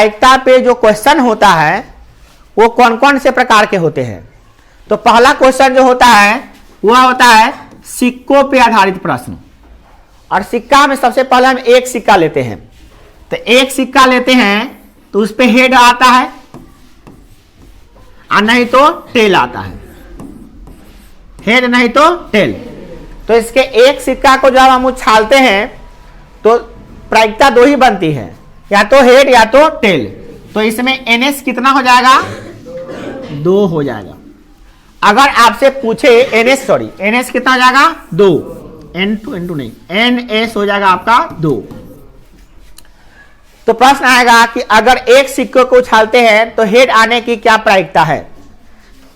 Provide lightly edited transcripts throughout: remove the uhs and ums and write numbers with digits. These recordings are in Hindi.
प्रायिकता पे जो क्वेश्चन होता है वो कौन कौन से प्रकार के होते हैं। तो पहला क्वेश्चन जो होता है वह होता है सिक्कों पे आधारित प्रश्न। और सिक्का में सबसे पहले हम एक सिक्का लेते हैं। तो एक सिक्का लेते हैं तो उस पे हेड आता है और नहीं तो टेल आता है, हेड नहीं तो टेल। तो इसके एक सिक्का को जब हम उछालते हैं तो प्रायिकता दो ही बनती है, या तो हेड या तो टेल। तो इसमें NS कितना हो जाएगा, 2 हो जाएगा। अगर आपसे पूछे NS कितना हो जाएगा, 2, N2 नहीं, NS हो जाएगा आपका 2। तो प्रश्न आएगा कि अगर एक सिक्के को उछालते हैं तो हेड आने की क्या प्रायिकता है।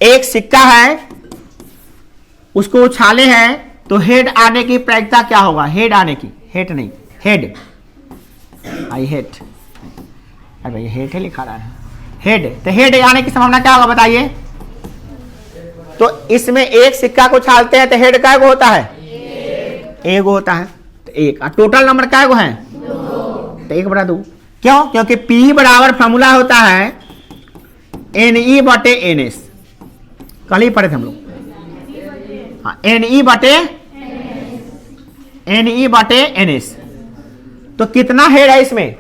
एक सिक्का है उसको उछाले हैं तो हेड आने की प्रायिकता क्या होगा, हेड आने की, हेड नहीं, हेड, आई हेड, अरे ये हेड है लिखा रहा है, हेड। तो हेड आने की संभावना क्या होगा बताइए। तो इसमें एक सिक्का को उछालते हैं तो हेड क्या गो होता है, एक होता है। तो एक, और टोटल नंबर क्या गो है, 2। तो 1/2। क्यों, क्योंकि P बराबर फॉर्मूला होता है NE बटे NS, कल ही पढ़े थे हम लोग। हाँ, NE बटे NS। तो कितना हेड है इसमें,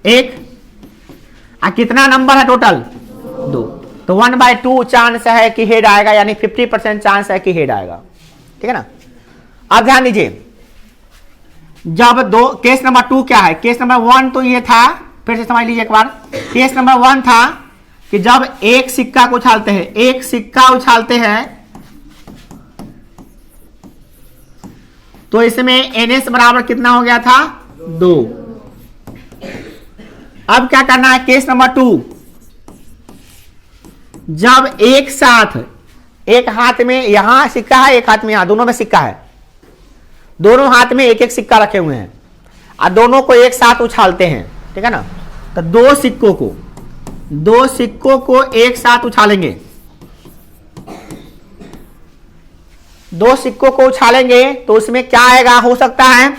1। और कितना नंबर है टोटल, 2। तो 1/2 चांस है कि हेड आएगा, यानी 50% चांस है कि हेड आएगा। ठीक है ना। अब ध्यान दीजिए, जब दो, केस नंबर 2 क्या है, केस नंबर 1 तो ये था, फिर से समझ लीजिए एक बार। केस नंबर 1 था कि जब एक सिक्का को उछालते हैं, एक सिक्का उछालते हैं तो इसमें NS बराबर कितना हो गया था, 2। अब क्या करना है, केस नंबर 2, जब एक साथ, एक हाथ में यहां सिक्का है, एक हाथ में यहां, दोनों में सिक्का है, दोनों हाथ में एक एक सिक्का रखे हुए हैं और दोनों को एक साथ उछालते हैं। ठीक है ना। तो दो सिक्कों को एक साथ उछालेंगे, दो सिक्कों को उछालेंगे तो उसमें क्या आएगा, हो सकता है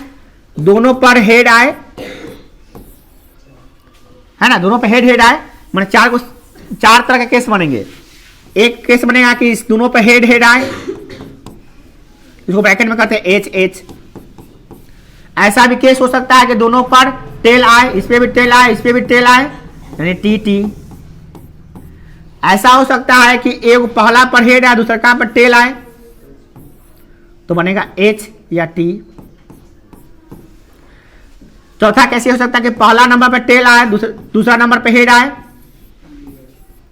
दोनों पर हेड आए, है ना, दोनों पर हेड आए, मैंने चार तरह के केस बनेंगे। एक केस बनेगा कि इस दोनों पर हेड आए, इसको ब्रैकेट में कहते हैं HH। ऐसा भी केस हो सकता है कि दोनों पर टेल आए, इस पे भी टेल आए, इस पे भी टेल आए, यानी TT। ऐसा हो सकता है कि एक पहला पर हेड आए, दूसरा पर टेल आए, तो बनेगा H या T। चौथा कैसे हो सकता है कि पहला नंबर पर टेल आए, दूसरा नंबर पर हेड आए,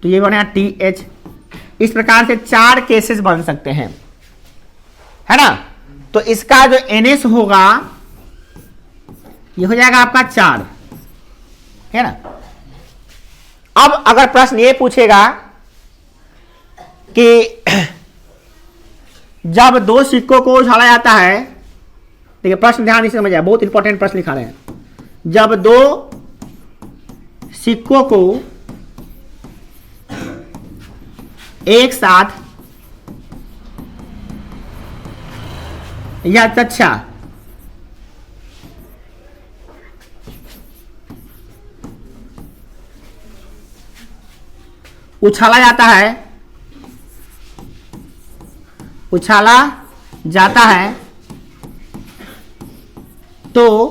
तो ये बनेगा TH। इस प्रकार से 4 केसेस बन सकते हैं, है ना। तो इसका जो NS होगा ये हो जाएगा आपका 4, है ना। अब अगर प्रश्न ये पूछेगा कि जब दो सिक्कों को उछाला जाता है, देखिए प्रश्न ध्यान से समझिए, बहुत इंपॉर्टेंट प्रश्न लिखा रहे हैं। जब दो सिक्कों को एक साथ या अच्छा उछाला जाता है तो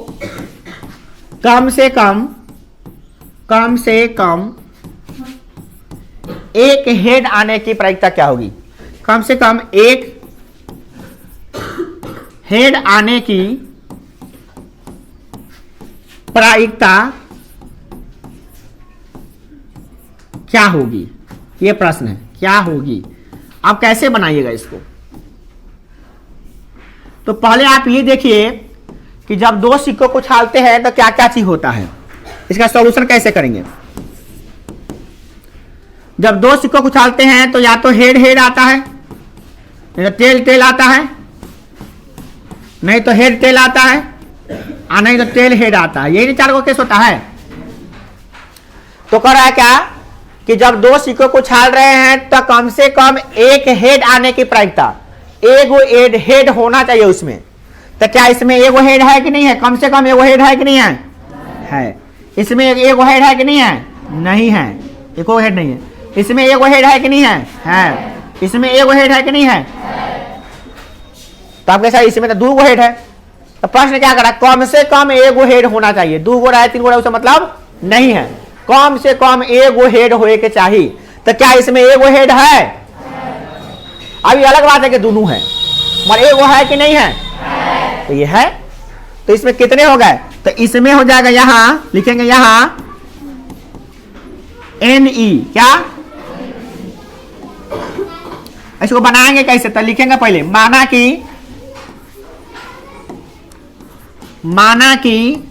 कम से कम एक हेड आने की प्रायिकता क्या होगी। कम से कम एक हेड आने की प्रायिकता क्या होगी, यह प्रश्न है, क्या होगी। आप कैसे बनाइएगा इसको। तो पहले आप ये देखिए कि जब दो सिक्कों को उछालते हैं तो क्या क्या चीज होता है, इसका सॉल्यूशन कैसे करेंगे। जब दो सिक्कों को उछालते हैं तो या तो हेड आता है, नहीं तो टेल आता है, नहीं तो हेड टेल आता है, और नहीं तो टेल हेड आता है। यही 4 केस होता है। तो कर रहा है क्या कि जब दो सिक्कों को उछाल रहे हैं तो कम से कम एक हेड आने की प्रायिकता, एक हेड होना चाहिए उसमें। तो क्या इसमें एगो हेड है कि नहीं है, कम से कम एगो हेड है कि नहीं है, है। इसमें एक हेड है कि नहीं है? नहीं है, एक हेड नहीं है। इसमें एक हेड है कि नहीं है? है। इसमें एक हेड है कि नहीं है? तो आप कैसा, इसमें तो 2 हेड है। तो प्रश्न क्या करा, कम से कम एक हेड होना चाहिए। 2 रहा है 3 रहा है, उसका मतलब नहीं है। कम से कम एक हेड होए के चाहिए। तो क्या इसमें एक हेड है? अभी अलग बात है कि दोनों है, मगर एक है कि नहीं है? तो ये है। तो इसमें कितने हो गए? तो इसमें हो जाएगा, यहां लिखेंगे, यहां NE क्या, इसको बनाएंगे कैसे? तो लिखेंगे पहले, माना कि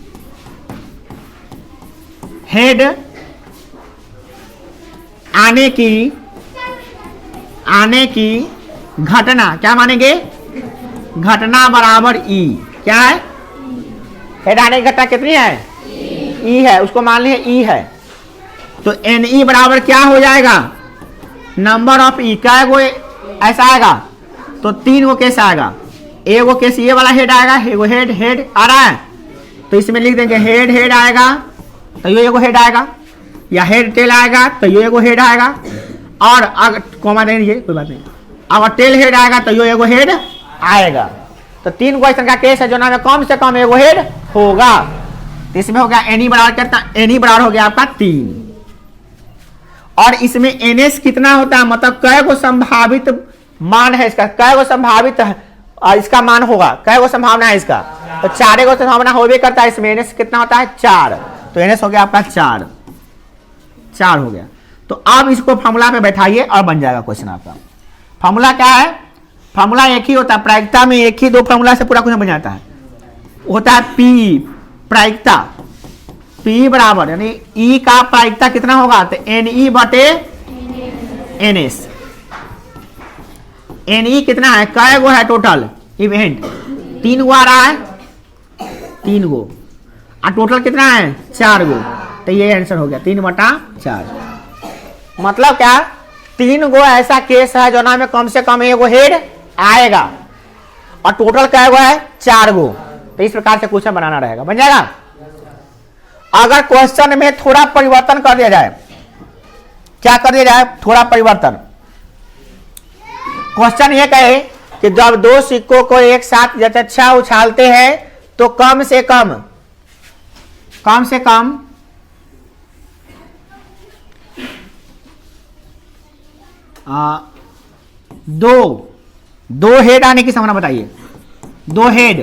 हेड आने की घटना, क्या मानेंगे? घटना बराबर E। क्या है? हेड आने की घटना कितनी है? E है, उसको मान लिया E है। तो NE बराबर क्या हो जाएगा? Number of E। क्या गो ऐसा आएगा? तो 3 गो केस आएगा। एगो केस ये वाला हेड आएगा, एगो हेड आ रहा है, तो इसमें लिख देंगे हेड आएगा, तो ये एगो हेड आएगा, या हेड टेल आएगा तो ये एगो हेड आएगा, और अगर कॉमा दे दीजिए, कोई बात नहीं, अगर टेल हेड आएगा तो ये एगो हेड आएगा। तो 3 गो ऐसा का केस है जो ना कम से कम एगो हेड होगा। तो इसमें हो गया NE बराबर करता, NE बराबर हो गया आपका 3। और इसमें NS कितना होता है, मतलब कै गो संभावित मान है इसका, कै गो संभावित इसका मान होगा, कै गो संभावना है इसका? तो 4 गो संभावना होबे करता है। इसमें NS कितना होता है? 4। तो NS हो गया आपका 4 हो गया। तो अब इसको फॉर्मूला पे बैठाइए और बन जाएगा क्वेश्चन आपका। फॉर्मूला क्या है? फॉर्मूला एक ही होता है, प्रायिकता में एक ही 2 फॉर्मूला से पूरा क्वेश्चन बन जाता है। होता है P प्रायिकता, P बराबर यानी E का प्रायिकता कितना होगा? तो NE बटे NS। NE कितना है? कै गो है टोटल इवेंट? 3 गो आ रहा है, 3 गो, और टोटल कितना है? 4 गो। तो ये आंसर हो गया 3/4। मतलब क्या? 3 गो ऐसा केस है जो ना में कम से कम एगो हेड आएगा, और टोटल कै गो है? 4 गो। तो इस प्रकार से क्वेश्चन बनाना रहेगा, बन जाएगा। अगर क्वेश्चन में थोड़ा परिवर्तन कर दिया जाए, क्या कर दिया जाए? थोड़ा परिवर्तन। क्वेश्चन ये कहे कि जब 2 सिक्कों को एक साथ यथेच्छा उछालते हैं तो कम से कम दो हेड आने की संभावना बताइए। 2 हेड,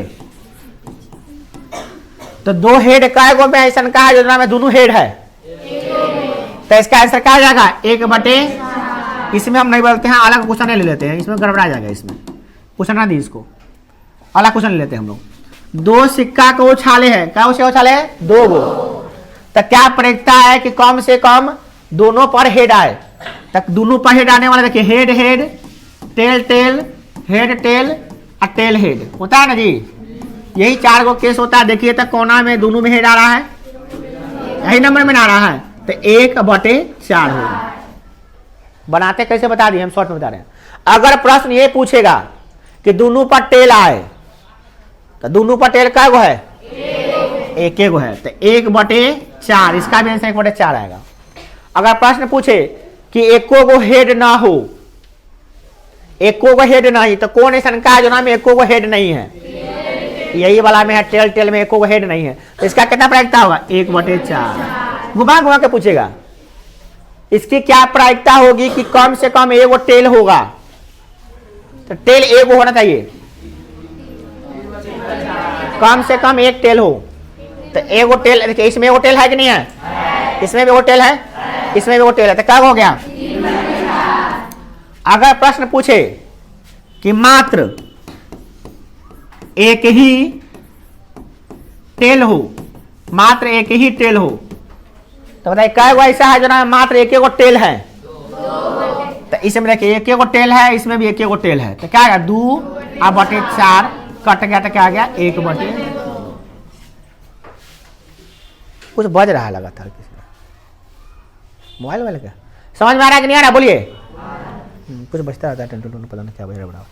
तो 2 हेड काय गो में ऐसा कहा योजना में दोनों हेड है, तो इसका आंसर क्या आ जाएगा? 1/। इसमें हम नहीं बोलते हैं, अलग क्वेश्चन ले लेते हैं, इसमें गड़बड़ा जाएगा। इसमें क्वेश्चन ना दी, इसको अलग क्वेश्चन ले लेते हैं हम लोग। 2 सिक्का को उछाले हैं, क्या उछाले हैं? 2 गो। तो क्या प्रायिकता है कि कम से कम दोनों पर हेड आए? तक दोनों पर हेड आने वाला देखिए, हेड टेल हेड टेल और टेल हेड होता है ना जी। यही 4 गो केस होता है। देखिए तो कोना में दोनों में हेड आ रहा है, यही नंबर में आ रहा है, तो 1/4 होगा। बनाते कैसे बता दिए हम, शॉर्ट में बता रहे हैं। अगर प्रश्न ये पूछेगा कि दोनों पर टेल आए, तो दोनों पर टेल क्या गो है? 1 गो है, तो 1/4, इसका भी आंसर 1/4 आएगा। अगर प्रश्न पूछे कि 1 गो हेड ना हो, 1 गो हेड नहीं, तो कौन ऐसा का है जो नाम 1 गो हेड नहीं है? यही वाला में है, टेल में 1 गो हेड नहीं है, तो इसका कितना प्रायिकता होगा? 1/4। घुमा के पूछेगा इसकी क्या प्रायिकता होगी कि कम से कम 1 टेल होगा, तो टेल 1 होना चाहिए, कम से कम 1 टेल हो। तो 1 टेल, देखिए इसमें 1 टेल है कि नहीं है? इसमें भी 1 टेल है, इसमें भी 1 टेल है, तो क्या हो गया? अगर प्रश्न पूछे कि मात्र 1 ही टेल हो, मात्र 1 ही टेल हो, तो बताइए क्या गो ऐसा है जो ना मात्र 1 गो टेल है? तो इसमें देखिए 1 गो टेल है, इसमें भी 1 गो टेल है, तो क्या आएगा? 2/4 कट गया, तो क्या आ गया? 1/4। कुछ बज रहा है लगातार, किसी मोबाइल वाले का समझ में आ रहा है कि नहीं आ रहा? बोलिए। कुछ बचता रहता है, टन पता नहीं क्या बज रहा।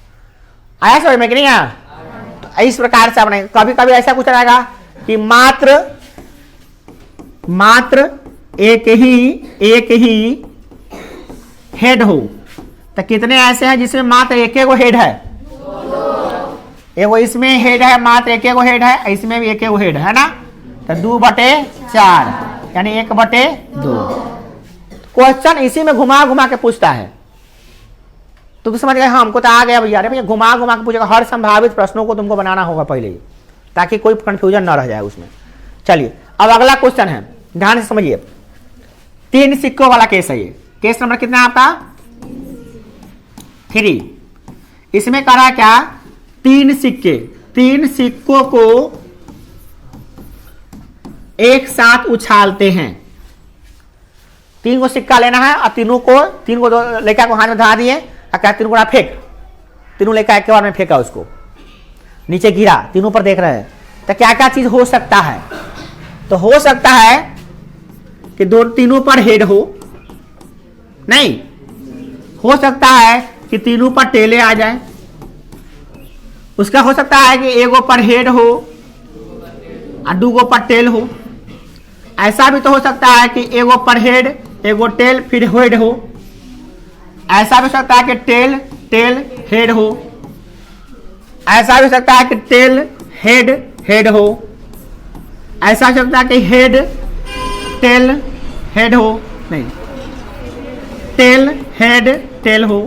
आया समझ में कि नहीं आया? तो इस प्रकार से अपने कभी कभी ऐसा कुछ रहेगा कि मात्र मात्र एक ही हेड हो, तो कितने ऐसे हैं जिसमें मात्र एक वो हेड है? एगो इसमें हेड है, मात्र एक वो हेड है, इसमें भी एक वो हेड है ना, तो 2/4 यानी 1/2। क्वेश्चन इसी में घुमा घुमा के पूछता है। तुम समझ गए? हाँ, हमको तो आ गया भैया। अरे भैया घुमा घुमा के पूछेगा, हर संभावित प्रश्नों को तुमको बनाना होगा पहले ही, ताकि कोई कंफ्यूजन ना रह जाए उसमें। चलिए अब अगला क्वेश्चन है, ध्यान से समझिए। 3 सिक्कों वाला केस है ये। केस नंबर कितना है आपका? 3। इसमें कह रहा है क्या? 3 सिक्कों को एक साथ उछालते हैं। 3 को सिक्का लेना है और तीन को लेकर को हाथ में धरा दिए, क्या 3 को फेंक, तीनों लेकर एक बार में फेंका, उसको नीचे गिरा, तीनों पर देख रहे हैं। तो क्या क्या चीज हो सकता है? तो हो सकता है कि तीनों पर हेड हो, नहीं हो सकता है कि तीनों पर टेले आ जाए, उसका हो सकता है कि एगो पर हेड हो और 2 पर टेल हो। ऐसा भी तो हो सकता है कि एगो पर हेड एगो टेल फिर हेड हो। ऐसा भी हो सकता है कि टेल हेड हो। ऐसा भी हो सकता है कि टेल हेड हो। ऐसा हो सकता है कि हेड टेल हेड हो, नहीं टेल हेड टेल हो।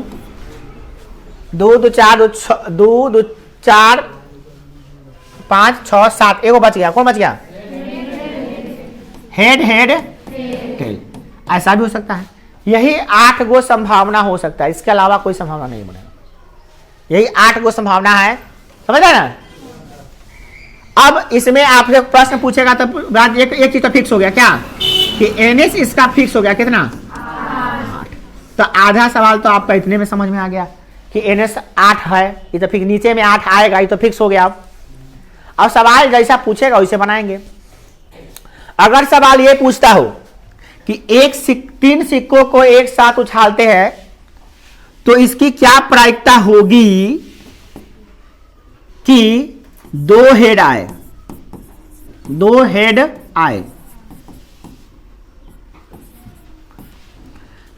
2 2 4 5 6 7, एगो बच गया। कौन बच गया? Head tail. ऐसा भी हो सकता है। यही 8 गो संभावना हो सकता है, इसके अलावा कोई संभावना नहीं बनेगा। यही 8 गो संभावना है, समझ रहे ना? अब इसमें आपसे प्रश्न पूछेगा तो बात एक चीज तो फिक्स हो गया क्या, कि एनएस इसका फिक्स हो गया कितना? 8। तो आधा सवाल तो आपका इतने में समझ में आ गया कि एनएस 8 है, ये तो फिक्स, नीचे में 8 आएगा, ये तो फिक्स हो गया। अब सवाल जैसा पूछेगा वैसे बनाएंगे। अगर सवाल ये पूछता हो कि 3 सिक्कों को एक साथ उछालते हैं तो इसकी क्या प्रायिकता होगी कि 2 हेड आए? 2 हेड आए।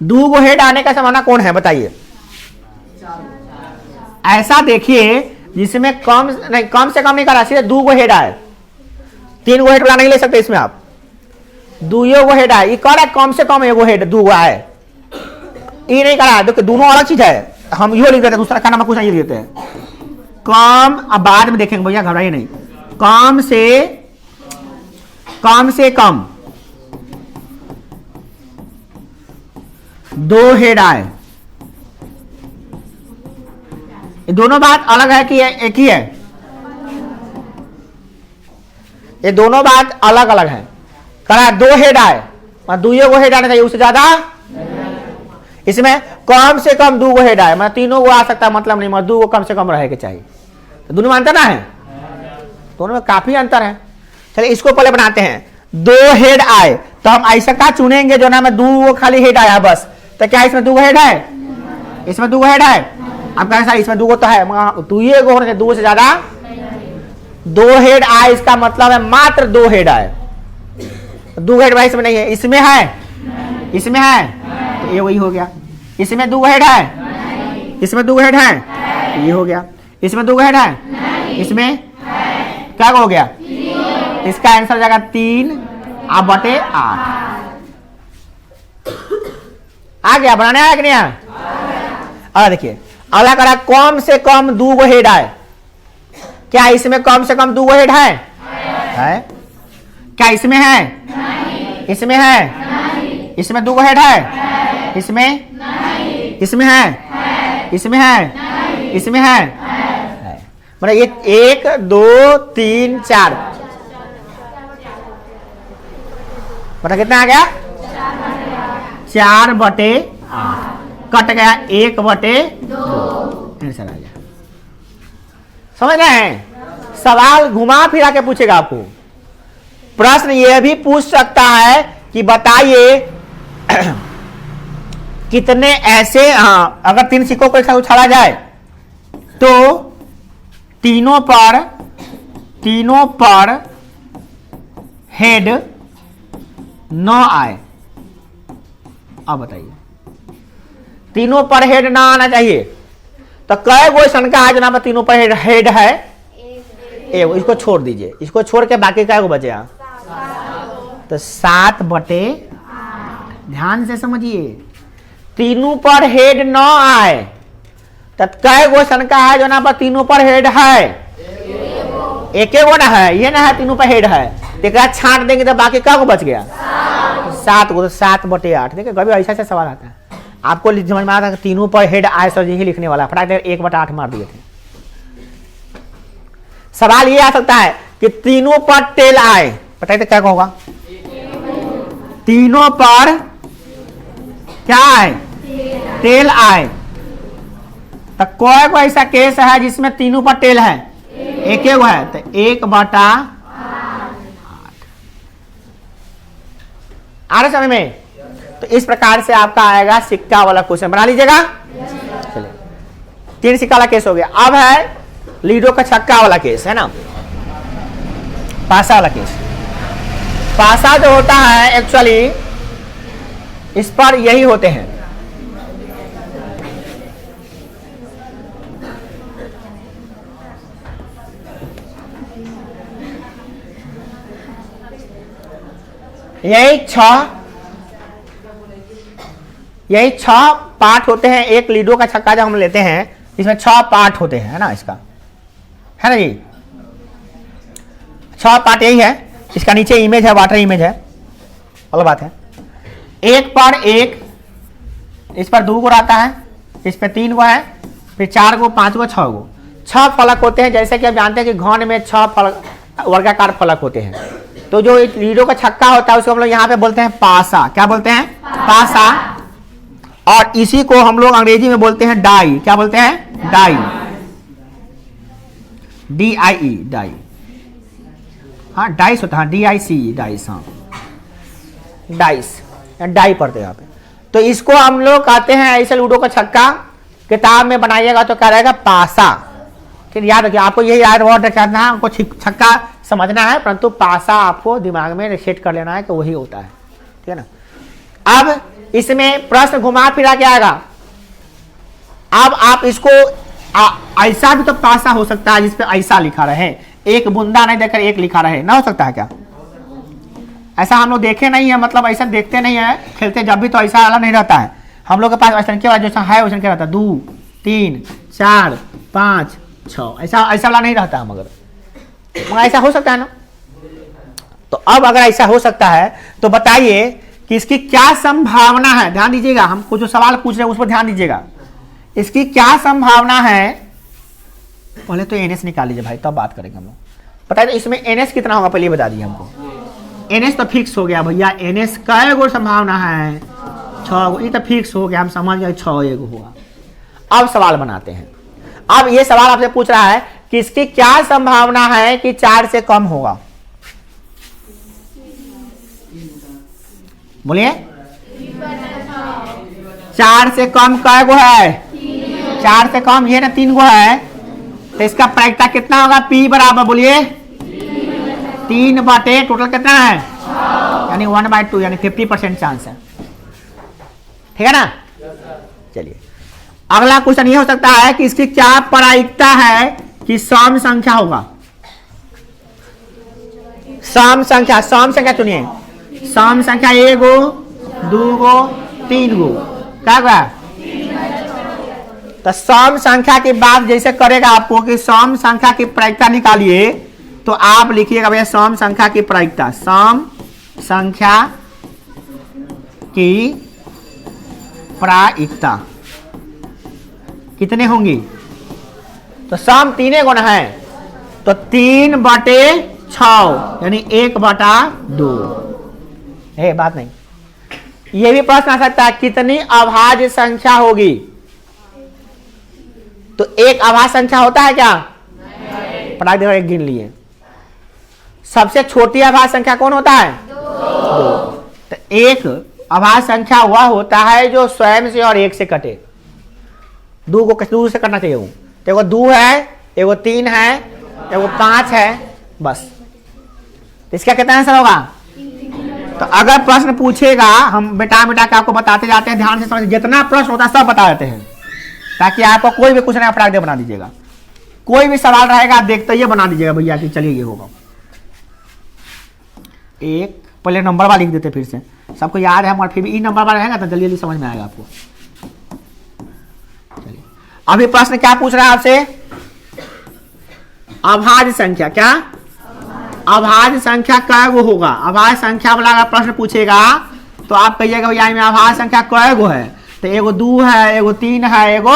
2 गो हेड आने का संभावना कौन है बताइए? ऐसा देखिए जिसमें कम से कम नहीं करा, सीधे 2 गो हेड आए। 3 गो हेड वाला नहीं ले सकते इसमें आप। 2 गो हेड आए, ये कह रहा है कम से कम एगो हेड 2 गो आए, ये नहीं करा। देखो दोनों अलग चीज है, हम यो लिख देते हैं, दूसरा का नाम कुछ नहीं लिखते हैं। कम, अब बाद में देखेंगे भैया, घबराइए नहीं। कम से कम 2 हेड आए। ये दोनों बात अलग है कि एक ही है? ये दोनों बात अलग अलग है। कहा 2 हेड आए और 2 गो हेड आने चाहिए, उससे ज्यादा। इसमें कम से कम 2 गो हेड आए, मतलब 3 गो आ सकता है, मतलब नहीं, मतलब 2 गो कम से कम रहे के चाहिए। तो दोनों में अंतर ना है, दोनों में काफी अंतर है। चलिए इसको पहले बनाते हैं। 2 हेड आए तो हम ऐसा का चुनेंगे जो ना में 2 गो खाली हेड आया बस। तो क्या इसमें 2 गो हेड है? इसमें 2 गो हेड है। अब कहें इसमें 2 गो तो है, 2 गो होने 2 से ज्यादा 2 हेड आए, इसका मतलब है मात्र 2 हेड आए। 2 हेड भाई इसमें नहीं है, इसमें है, इसमें है, तो ये वही हो गया। इसमें 2 हेड है, इसमें 2 हेड है, ये हो गया। इसमें 2 हेड है, इसमें क्या हो गया? इसका आंसर हो जाएगा 3/8। आ गया? बनाने आया कि नहीं आया? और देखिए अगला करा, कम से कम 2 गो हेड आए। क्या इसमें कम से कम 2 गो हेड है? क्या इसमें है? इसमें है? इसमें 2 गो हेड है? इसमें इसमें है? इसमें है? इसमें है? मतलब ये 1 2 3 4, मतलब कितना आ गया? 4/8 कट गया 1/2 आंसर आ गया। समझ रहे हैं? सवाल घुमा फिरा के पूछेगा आपको। प्रश्न यह भी पूछ सकता है कि बताइए कितने ऐसे, अगर 3 सिक्कों को एक साथ उछाला जाए तो तीनों पर हेड 9 आए। अब बताइए, तीनों पर हेड ना आना चाहिए, तो कई गो संख्या है जनाब तीनों पर हेड है? एक। इसको छोड़ दीजिए, इसको छोड़ के बाकी क्या को बचे? तो 7/8। ध्यान से समझिए, तीनों पर हेड 9 आए, तो कई गो संख्या है जो ना पर तीनों पर हेड है? एक गो ना है, ये ना है तीनों पर हेड है, तो छांट देंगे तो बाकी क्या को बच गया? 7 गो। तो 7/8। देखिए कभी ऐसा ऐसा सवाल आता है, आपको समझ में आता है तीनों पर हेड आए, सर यही लिखने वाला, फटाक 1/8 मार दिए थे। सवाल ये आ सकता है कि तीनों पर टेल आए, बताइए तो क्या होगा? तीनों पर क्या आए? टेल आए। तो कोई कोई ऐसा केस है जिसमें तीनों पर टेल है? एक है, तो 1/8। आ रहे समझ में? तो इस प्रकार से आपका आएगा सिक्का वाला क्वेश्चन, बना लीजिएगा। चलिए, 3 सिक्का वाला केस हो गया। अब है लीडो का छक्का वाला केस, है ना, पासा वाला केस। पासा जो होता है एक्चुअली इस पर यही होते हैं, यही 6 पार्ट होते हैं। एक लीडो का छक्का जब हम लेते हैं इसमें 6 पार्ट होते हैं, है ना, इसका, है ना जी, 6 पार्ट यही है। इसका नीचे इमेज है, वाटर इमेज है, अलग बात है। एक पर एक, इस पर 2 गो रहता है, इस पर 3 गो है, फिर 4 गो, 5 गो, 6 गो। 6 फलक होते हैं, जैसे कि आप जानते हैं कि घन में 6 फलक, वर्गाकार फलक होते हैं। तो जो लीडो का छक्का होता है उसको हम लोग यहाँ पे बोलते हैं पासा। क्या बोलते हैं? पासा। और इसी को हम लोग अंग्रेजी में बोलते हैं डाई। क्या बोलते हैं? डाई। DIE, die. हाँ, डाइस होता है, DIC, डाइस। हाँ, डाइस, डाई पढ़ते हैं यहाँ पे। तो इसको हम लोग कहते हैं ऐसे लूडो का छक्का, किताब में बनाइएगा तो क्या रहेगा? पासा। फिर याद रखिए, आपको यही याद वर्ड रखना है, आपको छक्का समझना है, परंतु पासा आपको दिमाग में सेट कर लेना है कि वही होता है, ठीक है ना। अब इसमें प्रश्न घुमा फिरा के आएगा। अब आप इसको ऐसा भी तो पासा हो सकता है जिसपे ऐसा लिखा रहे, एक बूंदा नहीं देकर एक लिखा रहे, ना हो सकता है क्या? ऐसा हम लोग देखे नहीं है, मतलब ऐसा देखते नहीं है, खेलते जब भी तो ऐसा वाला नहीं रहता है। हम लोग के पास ऐसा क्या जैसा है वैसा क्या रहता है? 2, 3, 4, 5, 6, ऐसा वाला नहीं रहता है। मगर ऐसा हो सकता है ना। तो अब अगर ऐसा हो सकता है तो बताइए कि इसकी क्या संभावना है? ध्यान दीजिएगा, हमको जो सवाल पूछ रहे हैं उस पर ध्यान दीजिएगा। इसकी क्या संभावना है? पहले तो NS निकाल लीजिए भाई, तब बात करेंगे हम लोग। पता है इसमें NS कितना होगा? पहले बता दीजिए हमको। NS तो फिक्स हो गया भैया। NS कै गो संभावना है? 6 गो। ये तो फिक्स हो गया, हम समझ गए 6 एगो होगा। अब सवाल बनाते हैं। अब ये सवाल आपसे पूछ रहा है कि इसकी क्या संभावना है कि 4 से कम होगा? बोलिए। 4 से कम कै गो है? 4 से कम ये ना 3 गो है, तो इसका प्रायिकता कितना होगा? P बराबर, बोलिए, 3 बटे टोटल कितना है? यानी 1/2, यानी 50% चांस है, ठीक है ना। चलिए, अगला क्वेश्चन ये हो सकता है कि इसकी क्या प्रायिकता है कि सम संख्या होगा? सम संख्या चुनिए। सम संख्या 1 गो, 2 गो, 3 गो, क्या होगा? तो सम संख्या की बात जैसे करेगा आपको कि सम संख्या की प्रायिकता निकालिए, तो आप लिखिएगा भैया सम संख्या की प्रायिकता। सम संख्या की प्रायिकता कितने होंगी? तो सम 3 गुना है, तो 3/6 यानी 1/2। है बात नहीं। ये भी प्रश्न आ सकता है कितनी अभाज्य संख्या होगी? तो एक अभाज्य संख्या होता है क्या? पढ़ा देखो, एक गिन लिए। सबसे छोटी अभाज्य संख्या कौन होता है? 2। तो एक अभाज्य संख्या वह होता है जो स्वयं से और 1 से कटे। 2 को 2 से कटना चाहिए। तो एगो 2 है, एगो 3 है, एगो 5 है, बस। इसका कितना आंसर होगा? तो अगर प्रश्न पूछेगा, हम बेटा बेटा के आपको बताते जाते हैं, ध्यान से समझ, जितना प्रश्न होता है सब बता देते हैं, ताकि आपको कोई भी कुछ नया फटाक दे बना दीजिएगा। कोई भी सवाल रहेगा आप देखते ही बना दीजिएगा भैया कि चलिए ये होगा। एक पहले नंबर वाला लिख देते, फिर से सबको याद है, मगर फिर भी ई नंबर वाला रहेगा तो जल्दी जल्दी समझ में आएगा आपको। चलिए अभी प्रश्न क्या पूछ रहा है आपसे? अभाज्य संख्या। क्या अभाज्य संख्या कै गो होगा? अभाज्य संख्या वाला अगर प्रश्न पूछेगा तो आप कहिएगा भैया में अभाज्य संख्या कै गो है? तो एगो 2 है, एगो 3 है, एगो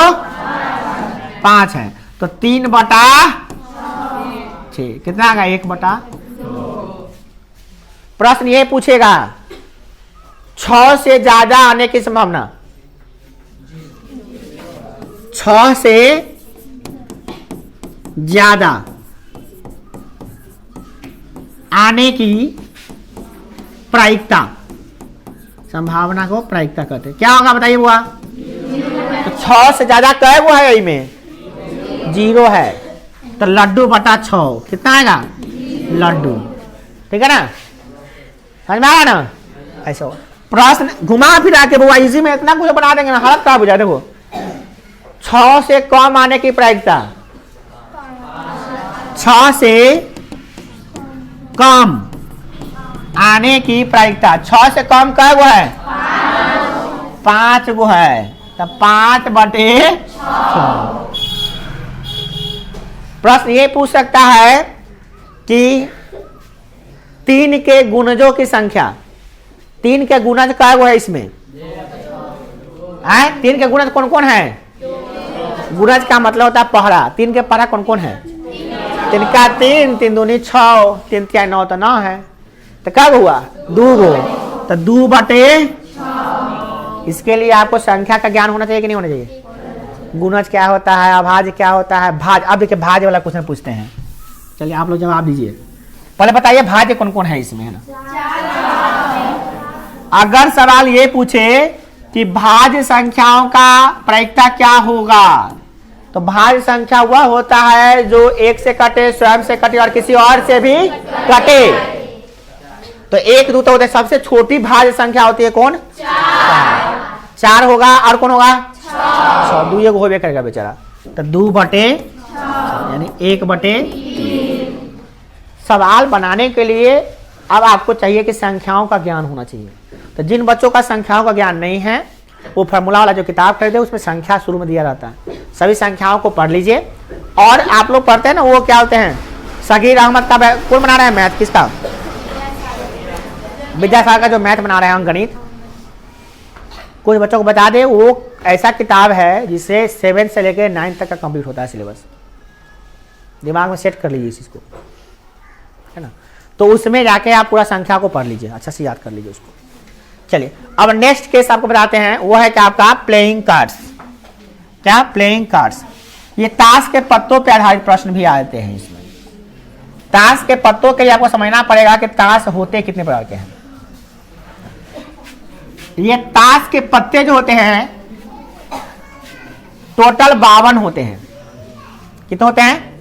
5 है। तो 3/6 कितना आएगा? 1/2। प्रश्न ये पूछेगा 6 से ज्यादा आने की संभावना, 6 से ज्यादा आने की प्रायिकता, संभावना को प्रायिकता कहते हैं। क्या होगा बताइए बुआ? तो 6 से ज्यादा कै गो है? में 0 है, तो लड्डू बटा 6 कितना आएगा? लड्डू। ठीक है ना, समझ में आया ना? ऐसा प्रश्न घुमा फिरा के बुआ इसी में इतना कुछ बना देंगे ना, हालत खराब हो जाए। देखो 6 से कम आने की प्रायिकता, 6 से कम आने की प्रायिकता, 6 से कम कै गो है? 5 गो है, तो 5/6। प्रश्न ये पूछ सकता है कि 3 के गुणजों की संख्या, 3 के गुणज कै गो है इसमें? 3 के गुणज कौन कौन है? गुणज का मतलब होता है पहरा। 3 के पहरा कौन कौन है? 3 का 3, 3 दूनी 6, 3 क्या 9, तो 9 है। तो क्या हुआ? 2 गो, तो 2/6। इसके लिए आपको संख्या का ज्ञान होना चाहिए कि नहीं होना चाहिए? गुणज क्या होता है, अभाज्य क्या होता है, भाज्य। अब देखिए भाज्य वाला क्वेश्चन पूछते हैं, चलिए आप लोग जवाब दीजिए। पहले बताइए भाज्य कौन कौन है इसमें, है ना? अगर सवाल ये पूछे कि भाज्य संख्याओं का प्रायिकता क्या होगा, तो भाज्य संख्या वह होता है जो 1 से कटे, स्वयं से कटे और किसी और से भी कटे। तो 1, 2 तो होते, सबसे छोटी भाज्य संख्या होती है कौन? 4 होगा, और कौन होगा? 6। 2 एगो होबे करेगा बेचारा, तो 2/6 यानी 1/3। सवाल बनाने के लिए अब आपको चाहिए कि संख्याओं का ज्ञान होना चाहिए। तो जिन बच्चों का संख्याओं का ज्ञान नहीं है, वो फार्मूला वाला जो किताब खरीदे उसमें संख्या शुरू में दिया रहता है, सभी संख्याओं को पढ़ लीजिए। और आप लोग पढ़ते हैं ना, वो क्या होते हैं? सगीर अहमद का कौन बना रहे हैं मैथ? किसका? विद्यासागर का जो मैथ बना रहे हैं गणित। कुछ बच्चों को बता दे, वो ऐसा किताब है जिससे 7 से लेकर 9 तक का कंप्लीट होता है सिलेबस। दिमाग में सेट कर लीजिए इस चीज को, है ना? तो उसमें जाके आप पूरा संख्या को पढ़ लीजिए, अच्छा से याद कर लीजिए उसको। चलिए अब नेक्स्ट केस आपको बताते हैं, वो है क्या आपका? Playing cards. क्या? Playing cards. ये ताश के पत्तों पे आधारित प्रश्न भी आते हैं इसमें। ताश के पत्तों के लिए आपको समझना पड़ेगा कि ताश होते कितने प्रकार के हैं। ये ताश के पत्ते जो होते हैं टोटल 52 होते हैं। कितने होते हैं?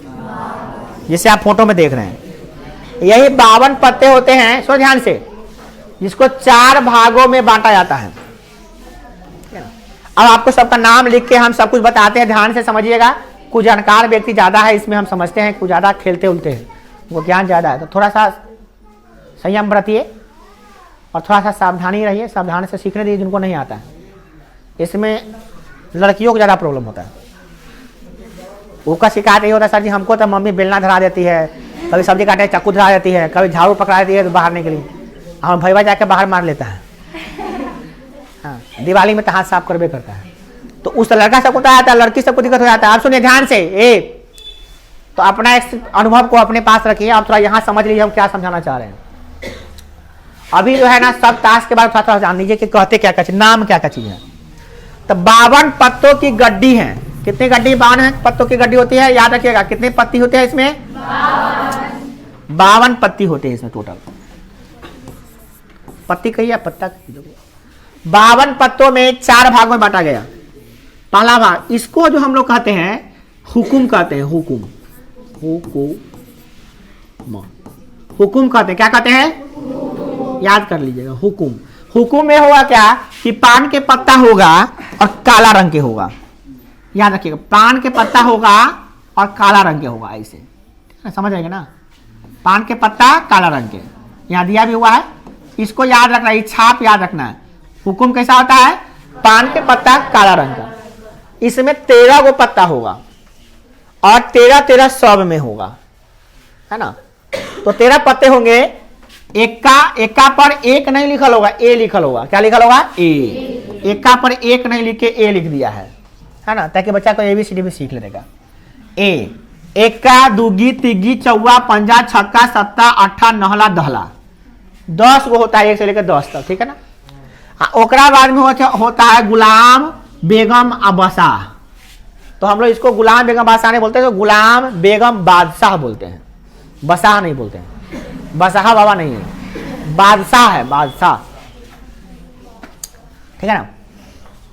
जिसे आप फोटो में देख रहे हैं, यही 52 पत्ते होते हैं। सो ध्यान से, जिसको 4 भागों में बांटा जाता है। अब आपको सबका नाम लिख के हम सब कुछ बताते हैं, ध्यान से समझिएगा। कुछ जानकार व्यक्ति ज्यादा है इसमें, हम समझते हैं, कुछ ज्यादा खेलते उलते हैं, वो ज्ञान ज्यादा है, तो थोड़ा सा संयम बरतिए और थोड़ा सा सावधानी रहिए, सावधानी से सीखने दीजिए जिनको नहीं आता है। इसमें लड़कियों को ज्यादा प्रॉब्लम होता है। उसका शिकायत यही होता है, सर जी हमको तो मम्मी बेलना धरा देती है, कभी सब्जी काटे चक्कू धरा देती है, कभी झाड़ू पकड़ा देती है तो बाहर के लिए, और भैया जाके बाहर मार लेता है। हाँ, दिवाली में तो हाथ साफ करबे करता है। तो उस लड़का सबको तो आता है, लड़की सबको दिक्कत हो जाता है। आप सुनिए ध्यान से, तो अपना इस अनुभव को अपने पास रखिए, आप थोड़ा यहाँ समझ लीजिए हम क्या समझाना चाह रहे हैं। अभी जो है ना, सब ताश के बारे में थोड़ा जान लीजिए कि कहते क्या क्या चीज, नाम क्या क्या चीज है। तो 52 पत्तों की गड्डी है। कितनी गड्डी? 52 पत्तों की गड्डी होती है। याद रखिएगा कितनी पत्ती होती है इसमें? 52 पत्ती होती है इसमें टोटल। पत्ती कही या पत्ता? 52 पत्तों में 4 भागों में बांटा गया। पहला भाग, इसको जो हम लोग कहते हैं हुकुम कहते हैं। हुकुम, हुकुम कहते हैं। क्या कहते हैं? याद कर लीजिएगा, हुकुम। हुकुम में होगा क्या कि पान के पत्ता होगा और काला रंग के होगा, याद रखिएगा, पान के पत्ता होगा और काला रंग के होगा, ऐसे समझ आएगा ना। पान के पत्ता काला रंग के, यहाँ दिया भी हुआ है, इसको याद रखना है, छाप याद रखना है। हुकुम कैसा होता है, पान के पत्ता काला रंग का, इसमें 13 गो पत्ता होगा और 13 सब में होगा, है ना। तो 13 पत्ते होंगे, एका पर एक नहीं लिखल होगा, ए लिखल होगा, क्या लिखल होगा, ए। एका पर एक नहीं लिख के ए लिख दिया है ना, ताकि बच्चा को ABCD भी सीख लेगा। ए, एका दूगी तिग्गी चौवा पंजा छक्का सत्ता अट्ठा नहला दहला, 10 गो होता है, 1 से लेकर 10 तक, ठीक है ना। ओकरा बाद में होता है गुलाम बेगम अबसा, तो हम लोग इसको गुलाम बेगम बादशाह नहीं बोलते, तो गुलाम बेगम बादशाह बोलते हैं, बसाह नहीं बोलते हैं, बसाह बाबा नहीं है, बादशाह है, बादशाह, ठीक है ना।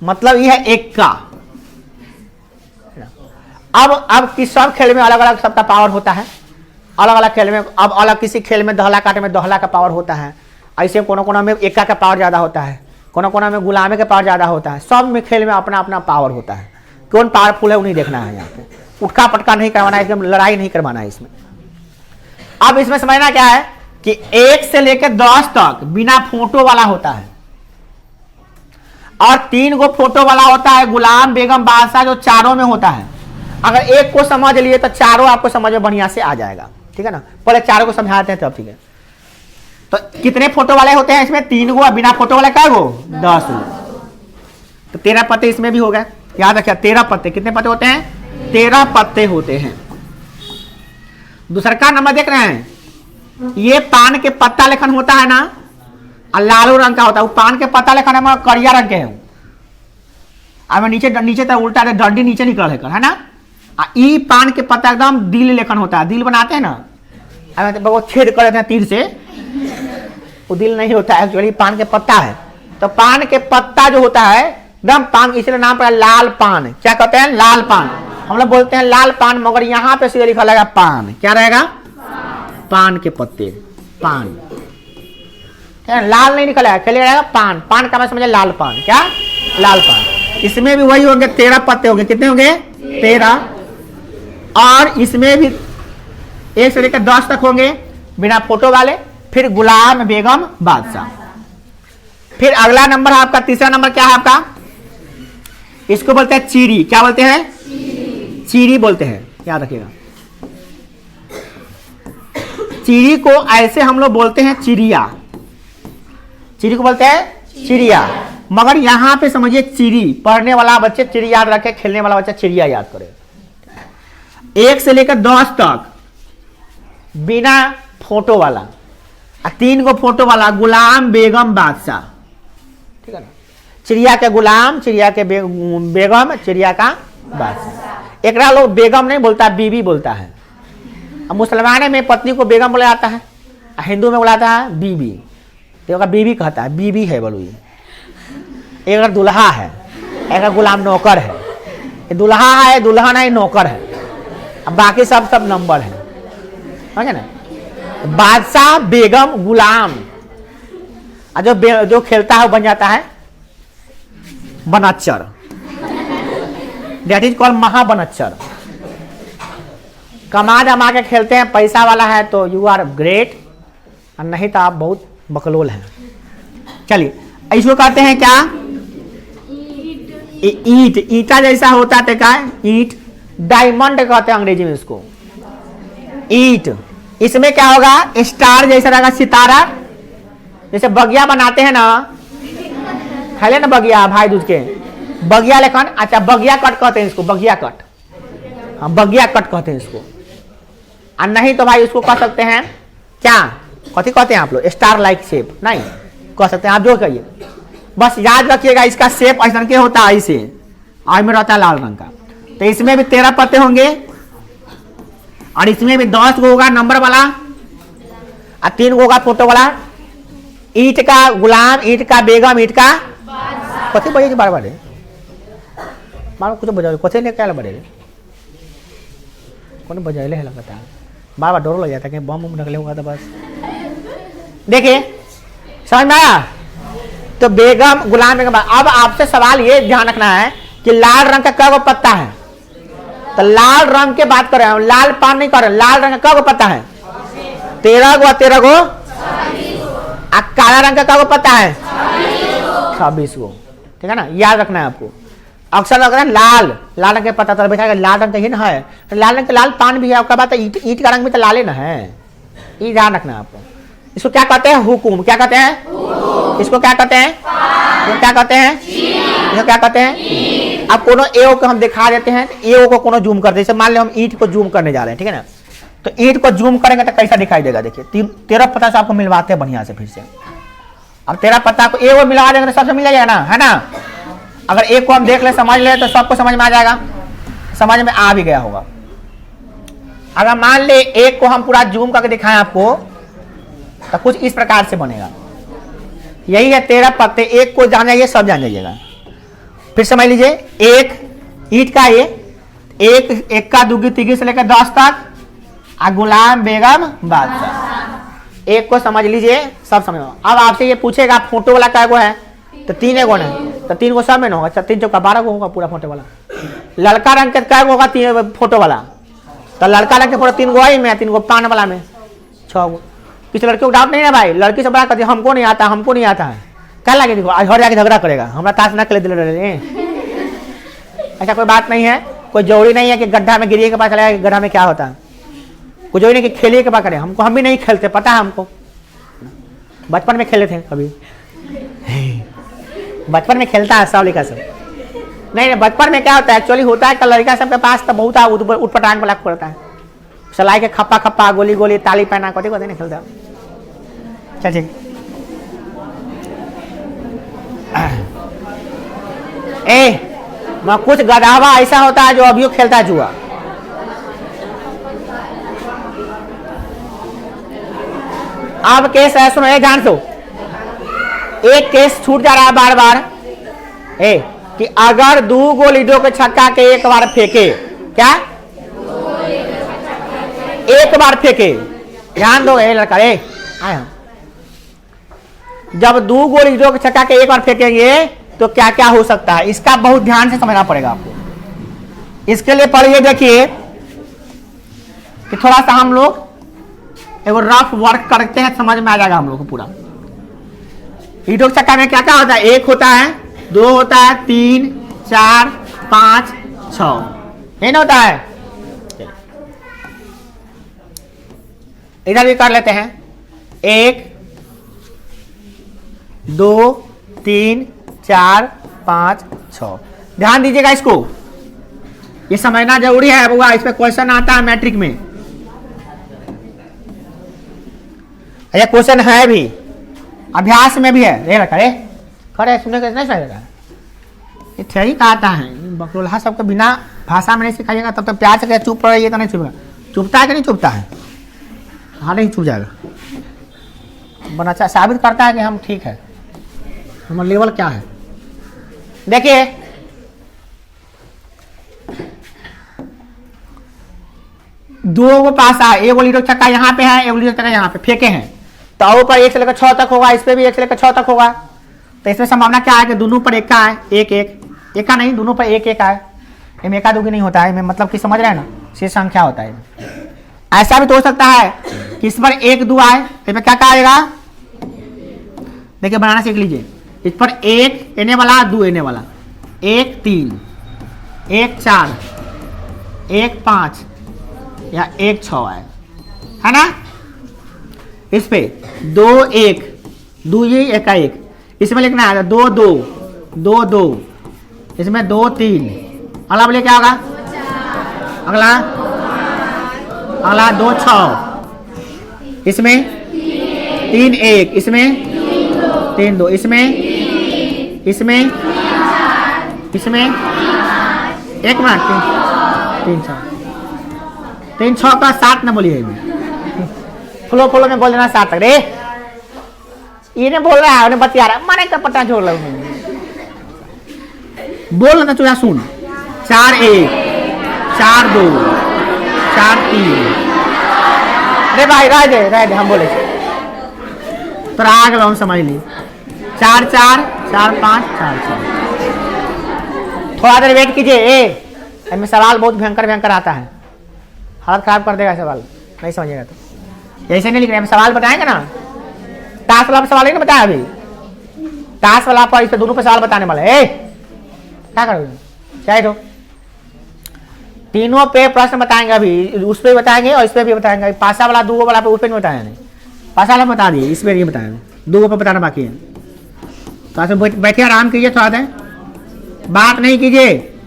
मतलब यह है एक का। अब किस सब खेल में अलग अलग सबका पावर होता है, अलग अलग खेल में। अब अलग किसी खेल में दहला काटे में दोहला का पावर होता है, ऐसे कोनो कोना में एका का पावर ज्यादा होता है, कोनो कोना में गुलामे का पावर ज्यादा होता है। सब में खेल में अपना अपना पावर होता है, कौन पावरफुल है वो नहीं देखना है, यहाँ पे उठका पटका नहीं करवाना है, एकदम लड़ाई नहीं करवाना है इसमें। अब इसमें समझना क्या है कि 1 से लेकर 10 तक बिना फोटो वाला होता है, और 3 गो फोटो वाला होता है, गुलाम बेगम बादशाह, जो चारों में होता है। अगर एक को समझ लिए तो चारों आपको समझ में बढ़िया से आ जाएगा, ठीक है ना। पहले चारों को समझाते हैं तब, ठीक है। तो कितने फोटो वाले होते हैं इसमें, 3 गो, बिना फोटो वाले क्या गो, 10 गो। तो 13 पत्ते इसमें भी हो गए, याद रखिए 13 पत्ते। कितने पत्ते होते हैं, 13 पत्ते होते हैं। दूसरा का नंबर देख रहे हैं, ये पान के पत्ता लेखन होता है ना, और लालू रंग का होता है, वो पान के पत्ता लेखन है, करिया रंग के है। अब नीचे तक उल्टा डंडी नीचे निकल है ना। ई पान के पत्ता एकदम दिल लेखन होता है, दिल बनाते हैं ना, वो छेद कर देते हैं तीर से, वो दिल नहीं होता है, एक्चुअली पान के पत्ता है। तो पान के पत्ता जो होता है एकदम पान, इसलिए नाम पड़ा लाल पान। क्या कहते हैं, लाल पान। हम लोग बोलते हैं लाल पान, मगर यहाँ पे सीधे लिखा रहेगा पान। क्या रहेगा, पान के पत्ते, पान, लाल नहीं निकलेगा, क्या रहेगा, पान। पान का मैं समझे लाल पान, क्या, लाल पान। इसमें भी वही होंगे, 13 पत्ते होंगे। कितने होंगे, 13। और इसमें भी 1 से लेकर 10 तक होंगे बिना फोटो वाले। फिर गुलाम बेगम बादशाह। फिर अगला नंबर है आपका, तीसरा नंबर क्या है आपका, इसको बोलते हैं चीरी। क्या बोलते हैं, चीरी बोलते हैं, याद रखिएगा। चीरी को ऐसे हम लोग बोलते हैं चिड़िया, चीरी को बोलते हैं चिड़िया। मगर यहां पे समझिए चिड़ी, पढ़ने वाला बच्चे चिड़ी याद रखे, खेलने वाला बच्चा चिड़िया याद करे। 1 से लेकर 10 तक बिना फोटो वाला, 3 गो फोटो वाला, गुलाम बेगम बादशाह, ठीक है ना। चिड़िया के गुलाम, चिड़िया के बेगम, चिड़िया का बादशाह। एक लोग बेगम नहीं बोलता, बीबी बोलता है। अब मुसलमान में पत्नी को बेगम बोला जाता है, हिंदू में बोला जाता है बीबी, तो बीबी कहता है, बीबी है बोलो। ये एक दुल्हा है, एक गुलाम नौकर है। दुल्हा है, दुल्हन है, नौकर है, अब बाकी सब नंबर है, समझे ना। बादशाह, बेगम, गुलाम, जो खेलता है वो बन जाता है बनच्चर, दैट इज कॉल्ड महाबनच्चर। कमा जमा के खेलते हैं, पैसा वाला है तो यू आर ग्रेट, और नहीं तो आप बहुत बकलोल हैं। चलिए, इसको कहते हैं क्या, ईट, ईटा जैसा होता है क्या, ईट। डायमंड कहते हैं अंग्रेजी में इसको, ईट। इसमें क्या होगा, स्टार जैसा रहेगा, सितारा। जैसे बगिया बनाते हैं ना, खेले ना बगिया भाई दूज के, बगिया लेखन। अच्छा, बगिया कट कहते हैं इसको, बगिया कट, हाँ बगिया कट कहते हैं इसको। और नहीं तो भाई उसको कह सकते हैं क्या, कथी कहते हैं आप लोग, स्टार लाइक शेप नहीं कह सकते हैं आप, जो कहिए। बस याद रखिएगा, इसका शेप ऐसा के होता है, ऐसे आई में रहता है लाल रंग का। तो इसमें भी 13 पत्ते होंगे, और इसमें भी 10 गो होगा नंबर वाला, और 3 गो होगा फोटो वाला। ईट का गुलाम, ईट का बेगम, ईट का कथी बजे बार बार मारो कुछ बजा कथे ने क्या बड़े कौन बजाइले है लगता है, बार बार डर लग जाता है कि बम उम निकले होगा। तो बस देखिए समझ में आया? तो बेगम गुलाम बेगम। अब आपसे सवाल ये ध्यान रखना है कि लाल रंग का क्या पत्ता है, तो लाल रंग के बात कर रहे हैं, लाल पान नहीं कर रहे। लाल रंग का क्या पत्ता है? 13 गो 13 गो। काला रंग का क्या पत्ता है? 26 गो। ठीक है ना, याद रखना है आपको। अक्सर लग रहा है लाल लाल रंग के पत्ता, तो बैठा लाल रंग का ही ना है, तो लाल रंग का लाल पान भी है। आपका बात है ईट का रंग भी तो लाले ना है, ये ध्यान रखना है आपको। इसको क्या कहते हैं? हुकुम। क्या कहते हैं? इसको क्या कहते हैं? इसको क्या कहते हैं? इसको क्या कहते हैं? अब कोनो एओ को हम दिखा देते हैं, एओ को कोनो जूम कर दे। जैसे मान लो हम ईंट को जूम करने जा रहे हैं, ठीक है ना, तो ईंट को जूम करेंगे तो कैसा दिखाई देगा? देखिए 13 पत्ता से आपको मिलवाते हैं बढ़िया से फिर से। अब 13 पत्ता को एओ मिलवा देंगे तो सबसे मिल जाएगा ना, है ना। अगर एक को हम देख ले समझ ले तो सबको समझ में आ जाएगा, समझ में आ भी गया होगा। अगर मान ले एक को हम पूरा जूम करके दिखाएं आपको, तो कुछ इस प्रकार से बनेगा। यही है 13 पत्ते, एक को जान जाइए सब जान जाइएगा। फिर समझ लीजिए, एक ईंट का ये एक का दुगी तिगी से लेकर 10 तक, गुलाम बेगम बादशाह। एक को समझ लीजिए, सब समझ। अब आपसे ये पूछेगा फोटो वाला क्या गो है, तो 3 गो है, तो 3 गो सब में होगा। 3 चौका 12 गो होगा पूरा फोटो वाला। लड़का रंग के क्या होगा 3 फोटो वाला, तो लड़का रंग के फोटो 3 गो में, 3 गो पान वाला में 6 गो। किसी लड़के को डाउट नहीं है भाई, लड़की से बड़ा कहती है हमको नहीं आता, हमको नहीं आता है, क्या लगे देखो आज घर जाके झगड़ा करेगा, हमारा ताश ना खेले दिल रहे। ऐसा कोई बात नहीं है, कोई जरूरी नहीं है कि गड्ढा में गिरिए के पास चला गड्ढा में क्या होता है, कोई जरूरी नहीं कि खेलिए के पास करें। हमको हम भी नहीं खेलते, पता है हमको, बचपन में खेले थे कभी, बचपन में खेलता है सब लड़का सब। नहीं बचपन में क्या होता है एक्चुअली होता है, लड़का सबके पास तो बहुत उठपटांग वाला पड़ता है, सलाई के खप्पा खप्पा गोली गोली ताली पहना कथी कथी नहीं खेलता। चल ठीक कुछ गधावा ऐसा होता है जो अभी खेलता है जुआ। अब केस है, सुनो ध्यान सो, एक केस छूट जा रहा है बार बार कि अगर 2 गो लीडो के छक्का के एक बार फेंके, क्या एक बार फेंके, ध्यान दो लड़का आया, जब 2 गो लीडो के छक्का के एक बार फेंकेंगे तो क्या क्या हो सकता है, इसका बहुत ध्यान से समझना पड़ेगा आपको। इसके लिए पढ़िए, देखिए कि थोड़ा सा हम लोग एगो रफ वर्क करते हैं, समझ में आ जाएगा हम लोग को पूरा। लीडो के छक्का में क्या क्या होता है, 1 होता है, 2 होता है, 3 4 5 6 नहीं होता है। इधर भी कर लेते हैं, 1 2 3 4 5 6। ध्यान दीजिएगा इसको, ये समझना जरूरी है बुआ, इस पे क्वेश्चन आता है मैट्रिक में, ये क्वेश्चन है भी, अभ्यास में भी है। खड़े सुनने का नहीं सही, ये थ्योरी का आता है, बकलोल्हा सबके बिना भाषा में नहीं सिखाइएगा तब तो प्यार से चुप रहिए तो नहीं चुपेगा। चुपता है कि नहीं चुपता है? हाँ नहीं चुप जाएगा, बना अच्छा साबित करता है कि हम ठीक है, हमारा लेवल क्या है। देखिए दो पास आए, एक लीडो छक्का यहाँ पे है, एक लीडो छक्का यहाँ पे फेंके हैं, तो ऊपर 1 से लेकर 6 तक होगा, इस पे भी 1 से लेकर 6 तक होगा। तो इसमें संभावना क्या है कि दोनों पर 1 का है, 1 1 1 का नहीं, दोनों पर 1 1 है। इनमें एका दुगी नहीं होता है, इनमें मतलब कि समझ रहे हैं ना, शेष संख्या होता है। ऐसा भी तो हो सकता है कि इस पर 1 2 आए, इसमें क्या आएगा, देखिए बनाना सीख लीजिए। इस पर 1 एने वाला, 2 एने वाला, 1 3 1 4 1 5 या 1 6 है ना। इस पे 2 1 2 ये 1 का 1, इसमें लिखना है 2 2 2 2, इसमें 2 3, अगला बोले क्या होगा, अगला 2 6, इसमें 3 1, इसमें 3 2, इसमें 1 मिनट 3 6 3 6 का 7 न बोलिए, फ्लो फ्लो में बोल देना 7 तक रे, ये बोल रहा है, उन्हें बतिया रहा है, माने का पता छोड़ लो, बोल ना चुया सुन, 4 1 4 2 4 3, अरे भाई रह दे हम बोले तो आग लो समझ ली 4 4 4 5 4 4। थोड़ा देर वेट कीजिए। इसमें सवाल बहुत भयंकर भयंकर आता है, हालत खराब कर देगा सवाल, नहीं समझिएगा तो ऐसे नहीं लिख रहे। सवाल बताएंगे ना, ताश वाला सवाल नहीं बताया अभी, ताश वाला पर इस पे दोनों पे सवाल बताने वाले। क्या करोगे चाहे तो तीनों पे प्रश्न बताएंगे, अभी उस पे बताएंगे और इस पे भी बताएंगे। पासा वाला दूगो वाला पे उस पे नहीं बताया, नहीं पासा वाला बता दिए, इस पे नहीं बताया, दूगो पे बताना बाकी है। तो बैठिए आराम कीजिए, थोड़ा देर बात नहीं कीजिए,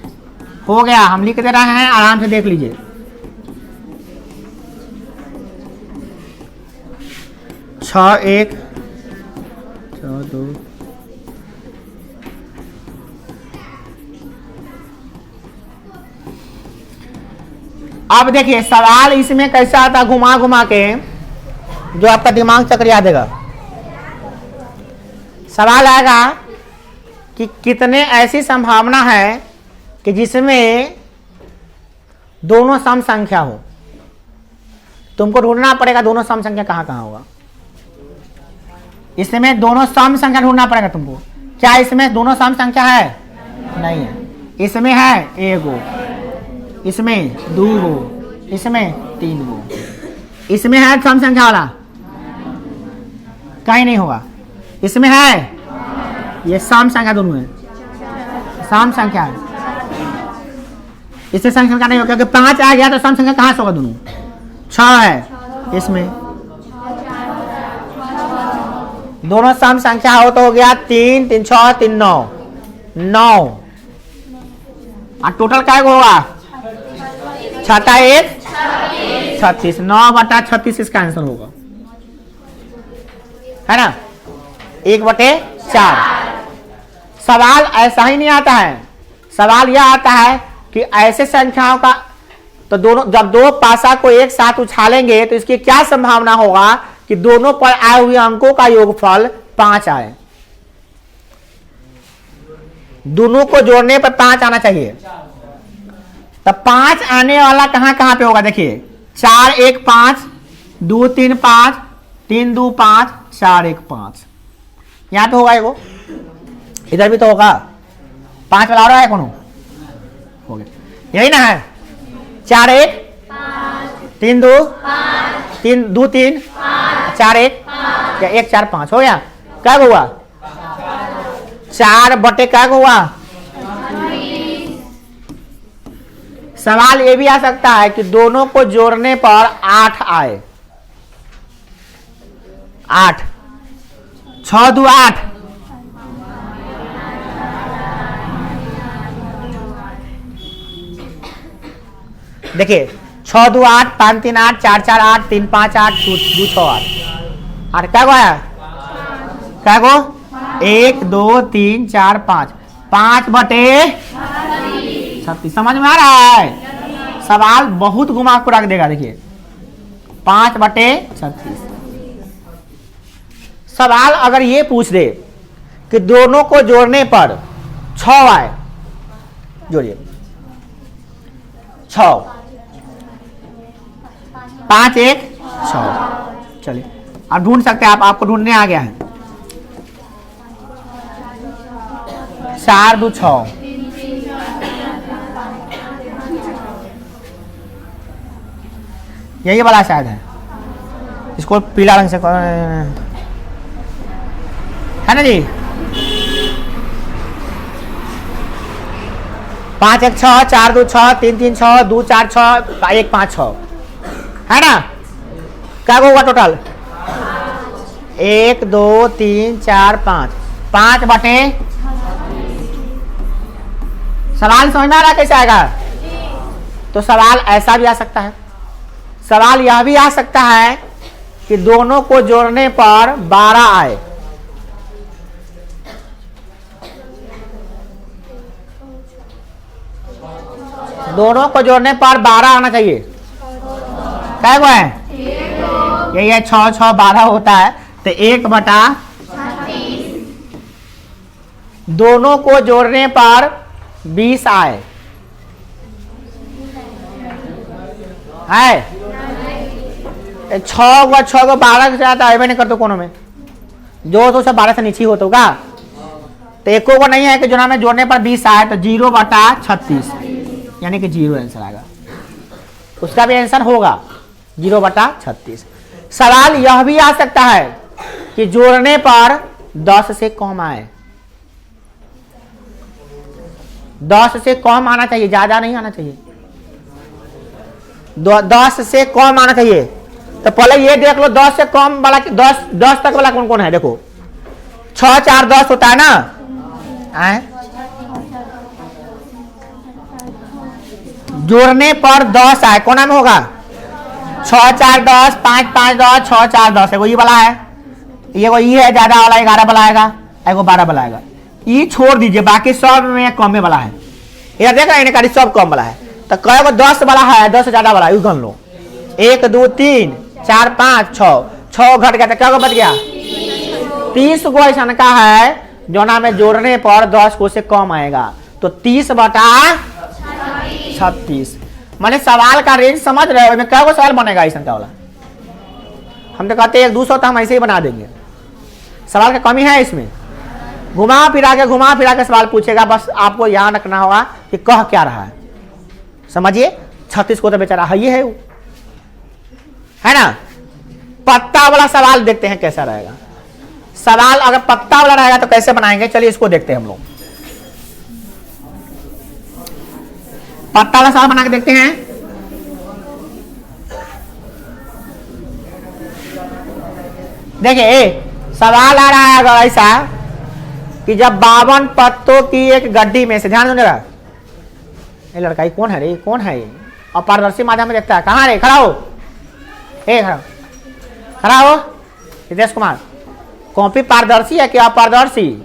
हो गया हम लिख दे रहे हैं, आराम से देख लीजिए। छः 1 6 2 अब देखिए सवाल इसमें कैसा आता, घुमा घुमा के जो आपका दिमाग चकरिया देगा। सवाल आएगा कि कितने ऐसी संभावना है कि जिसमें दोनों सम संख्या हो। तुमको ढूंढना पड़ेगा दोनों सम संख्या कहाँ कहाँ होगा। इसमें दोनों सम संख्या ढूंढना पड़ेगा तुमको। क्या इसमें दोनों सम संख्या है? नहीं है। इसमें है 1 गो, इसमें 2 गो, इसमें 3 गो। इसमें है सम संख्या वाला? कहीं नहीं होगा। इसमें है, ये सम संख्या दोनों है, सम संख्या है। इससे सम संख्या नहीं होगा क्योंकि 5 आ गया तो सम संख्या कहाँ से होगा? दोनों 6 है, इसमें दोनों सम संख्या हो तो हो गया 3 3 6 3 9 9 और टोटल क्या होगा? 6 1 36 9/36 इसका आंसर होगा, है ना? 1/4। सवाल ऐसा ही नहीं आता है, सवाल यह आता है कि ऐसे संख्याओं का तो दोनों जब दो पासा को एक साथ उछालेंगे तो इसकी क्या संभावना होगा कि दोनों पर आए हुए अंकों का योगफल 5 आए। दोनों को जोड़ने पर 5 आना चाहिए। तब 5 आने वाला कहां कहां पे होगा? देखिए 4 1 5 2 3 5 3 2 5 4 1 5 यहां पे होगा एगो, इधर भी तो होगा। 5 वाला रहा है कौन हो गया, यही ना है। 4 1 3 2 3 2 3 4 1 क्या 1 4 5 हो गया। क्या हुआ? 4/, क्या हुआ? सवाल ये भी आ सकता है कि दोनों को जोड़ने पर 8 आए। 8 6 2 8 देखिए 6 2 8 5 3 8 4 4 8 3 5 8 2 6 8 8 क्या हुआ? क्या गो? 1 2 3 4 5 5/36 समझ में आ रहा है? सवाल बहुत घुमा को रख देगा। देखिए 5/36। सवाल अगर ये पूछ दे कि दोनों को जोड़ने पर 6 आए, जोड़िए 6 5 1 6। चलिए आप ढूंढ सकते हैं, आपको ढूंढने आ गया है। 4 2 6 यही वाला शायद है, इसको पीला रंग से है ना जी। 5 1 6 4 2 6 3 3 6 2 4 6 1 5 6 है ना। क्या होगा टोटल? 1 2 3 4 5 5/। सवाल समझ में आ रहा है कैसे आएगा? तो सवाल ऐसा भी आ सकता है, सवाल यह भी आ सकता है कि दोनों को जोड़ने पर 12 आए। दोनों को जोड़ने पर 12 आना चाहिए। क्या हुआ है? यही है 6 6 12 होता है तो 1/36। दोनों को जोड़ने पर 20 आए है। 6 को 12 के साथ आए नहीं करते कोनो में जो तो सब 12 से नीचे हो तो का, तो एको को नहीं है कि जो हमें जोड़ने पर 20 आए, तो 0/36 यानी कि 0 आंसर आएगा। उसका भी आंसर होगा 0/36। सवाल यह भी आ सकता है कि जोड़ने पर 10 से कम आए, 10 से कम आना चाहिए, ज्यादा नहीं आना चाहिए, 10 से कम आना चाहिए। तो पहले ये देख लो 10 से कम वाला, 10 तक वाला कौन कौन है। देखो 6 4 10 होता है ना, जोड़ने पर 10 आए, कौन में होगा 6 4 10, 5 5 10, 6 4 10, एगो ये वाला है, ये है ज्यादा वाला 11 वाला आएगा, एगो 12 वाला आएगा। ये छोड़ दीजिए, बाकी सब में कम वाला है। ये देख रहे हैं सब कम वाला है, तो कई गो 10 वाला है, 10 से ज्यादा वाला यू गन लो। 1 2 3 4 5 6 घट गया, तो क्या बच गया 30 गो ऐसा का है जो ना में जोड़ने पर 10 को से कम आएगा, तो 30/36। मैंने सवाल का रेंज समझ रहे हो, क्या सवाल बनेगा ऐसा वाला। हम तो कहते हैं 1-200 तो हम ऐसे ही बना देंगे, सवाल का कमी है इसमें। घुमा फिरा के सवाल पूछेगा, बस आपको याद रखना होगा कि कह क्या रहा है, समझिए। 36 को तो बेचारा है ना। पत्ता वाला सवाल देखते हैं कैसा रहेगा। सवाल अगर पत्ता वाला रहेगा तो कैसे बनाएंगे, चलिए इसको देखते हैं हम लोग। पत्ता वाला सवाल बना के देखते हैं। देखिए सवाल आ रहा है अगर ऐसा कि जब 52 पत्तों की एक गड्डी में से, ध्यान दो जरा, ये लड़का ये कौन है रे, कौन है ये, और पारदर्शी माध्यम में देखता है, कहाँ रे, खड़ा हो, खड़ा हो हितेश कुमार। कॉपी पारदर्शी है कि अपारदर्शी,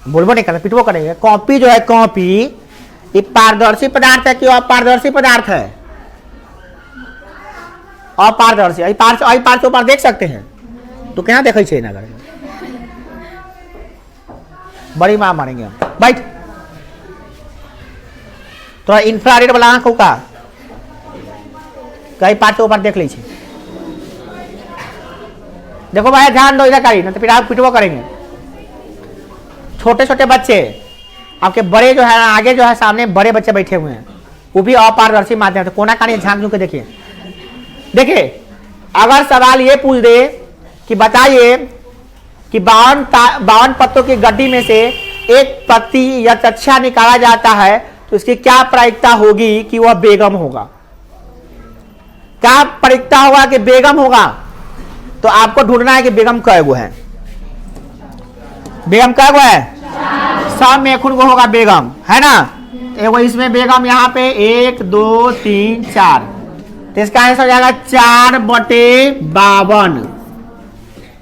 बोलबो नहीं करना, पिटवो करेंगे। कॉपी जो है, कॉपी ये पारदर्शी पदार्थ है कि अपारदर्शी पदार्थ है, अपारदर्शी। पार से ऊपर देख सकते हैं, तो क्या देखे छे ना करेंगे, बड़ी मां मारेंगे हम। बैठ, थोड़ा इंफ्रारेड वाला आंख का कई पार से ऊपर देख लीजिए। देखो भाई ध्यान दो इधर करी, नहीं तो फिर आप पिटवो करेंगे। छोटे छोटे बच्चे आपके बड़े जो है आगे जो है सामने बड़े बच्चे बैठे हुए हैं, वो भी अपारदर्शी माध्यम से, कोना कानी झांक झूक के देखिए। देखिए अगर सवाल ये पूछ दे कि बताइए कि 52 पत्तों की गड्डी में से एक पत्ती या चच्छा निकाला जाता है, तो इसकी क्या प्रायिकता होगी कि वह बेगम होगा। क्या प्रायिकता होगा कि बेगम होगा, तो आपको ढूंढना है कि बेगम कै गो है, बेगम कै गो है, सब में खुद को होगा बेगम, है ना। एगो इसमें बेगम यहाँ पे 1 2 3 4, तो इसका आंसर हो जाएगा 4/52,